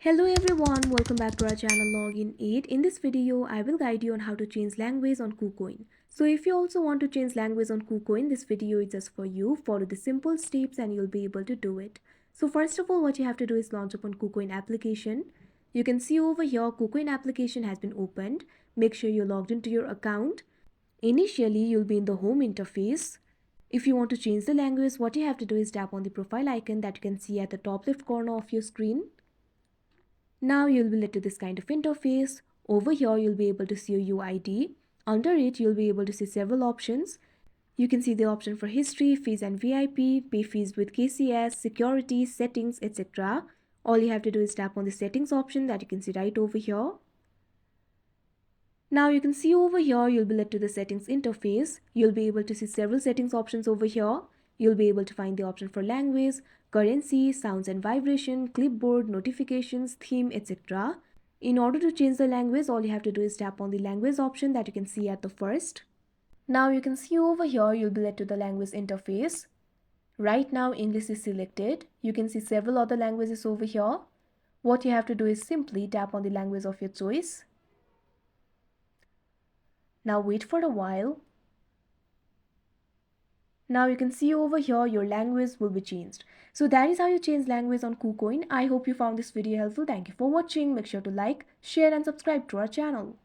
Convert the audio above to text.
Hello everyone, welcome back to our channel Login 8. In this video, I will guide you on how to change language on KuCoin. So if you also want to change language on KuCoin, this video is just for you. Follow the simple steps and you'll be able to do it. So first of all, what you have to do is launch upon KuCoin application. You can see over here, KuCoin application has been opened. Make sure you're logged into your account. Initially, you'll be in the home interface. If you want to change the language, what you have to do is tap on the profile icon that you can see at the top left corner of your screen. Now you'll be led to this kind of interface. Over here, you'll be able to see your UID. Under it, you'll be able to see several options. You can see the option for history, fees and VIP, pay fees with KCS, security, settings, etc. All you have to do is tap on the settings option that you can see right over here. Now you can see over here, you'll be led to the settings interface. You'll be able to see several settings options over here. You'll be able to find the option for language, currency, sounds and vibration, clipboard, notifications, theme, etc. In order to change the language, all you have to do is tap on the language option that you can see at the first. Now you can see over here, you'll be led to the language interface. Right now, English is selected. You can see several other languages over here. What you have to do is simply tap on the language of your choice. Now wait for a while. Now you can see over here your language will be changed. So that is how you change language on KuCoin. I hope you found this video helpful. Thank you for watching. Make sure to like, share and subscribe to our channel.